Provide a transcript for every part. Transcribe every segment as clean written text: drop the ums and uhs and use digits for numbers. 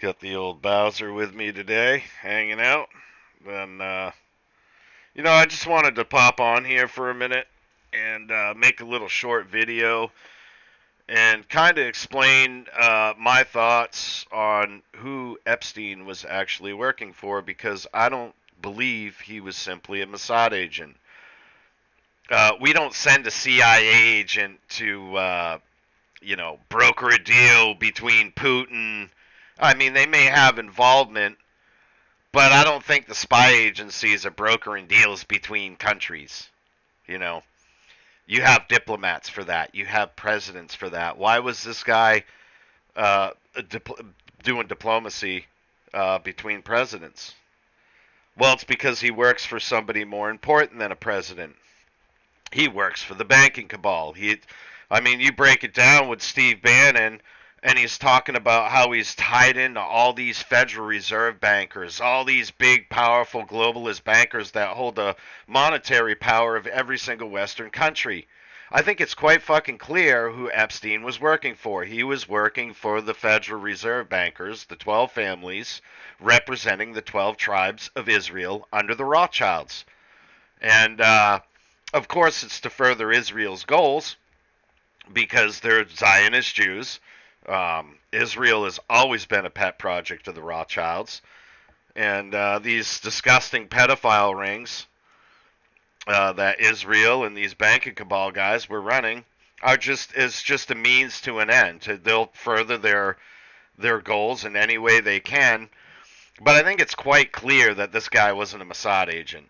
Got the old Bowser with me today, hanging out. And, I just wanted to pop on here for a minute and make a little short video and kind of explain my thoughts on who Epstein was actually working for because I don't believe he was simply a Mossad agent. We don't send a CIA agent to, broker a deal between Putin. I mean, they may have involvement, but I don't think the spy agencies are brokering deals between countries. You know, you have diplomats for that. You have presidents for that. Why was this guy uh, doing diplomacy between presidents? Well, it's because he works for somebody more important than a president. He works for the banking cabal. I mean, you break it down with Steve Bannon, and he's talking about how he's tied into all these Federal Reserve bankers, all these big, powerful globalist bankers that hold the monetary power of every single Western country. I think it's quite fucking clear who Epstein was working for. He was working for the Federal Reserve bankers, the 12 families, representing the 12 tribes of Israel under the Rothschilds. And, of course, it's to further Israel's goals because they're Zionist Jews. Israel has always been a pet project of the Rothschilds. And these disgusting pedophile rings that Israel and these banking cabal guys were running are just a means to an end. They'll further their goals in any way they can. But I think it's quite clear that this guy wasn't a Mossad agent.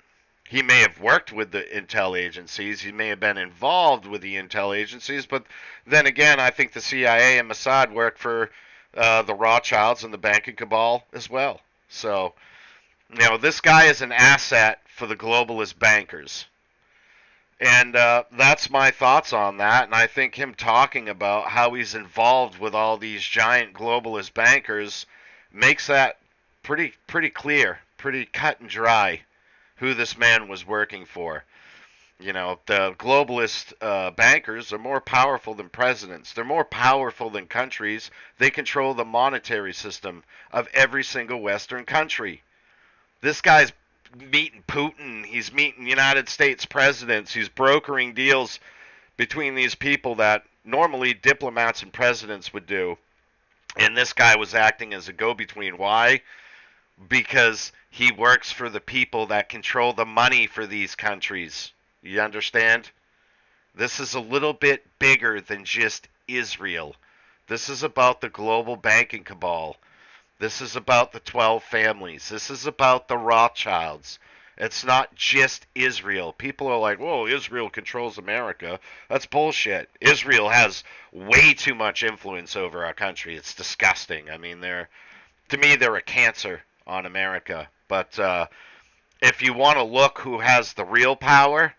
He may have worked with the intel agencies. He may have been involved with the intel agencies. But then again, I think the CIA and Mossad work for the Rothschilds and the banking cabal as well. So, this guy is an asset for the globalist bankers. And that's my thoughts on that. And I think him talking about how he's involved with all these giant globalist bankers makes that pretty clear, pretty cut and dry who this man was working for. The globalist bankers are more powerful than presidents. They're more powerful than countries. They control the monetary system of every single Western country. This guy's meeting Putin. He's meeting United States presidents. He's brokering deals between these people that normally diplomats and presidents would do. And this guy was acting as a go-between. Why? Because he works for the people that control the money for these countries. You understand? This is a little bit bigger than just Israel. This is about the global banking cabal. This is about the 12 families. This is about the Rothschilds. It's not just Israel. People are like, whoa, Israel controls America. That's bullshit. Israel has way too much influence over our country. It's disgusting. I mean, to me, they're a cancer on America. But if you want to look who has the real power,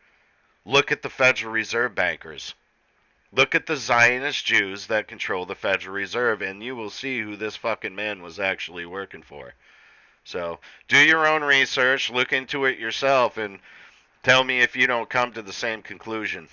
look at the Federal Reserve bankers. Look at the Zionist Jews that control the Federal Reserve, and you will see who this fucking man was actually working for. So, do your own research, look into it yourself, and tell me if you don't come to the same conclusion.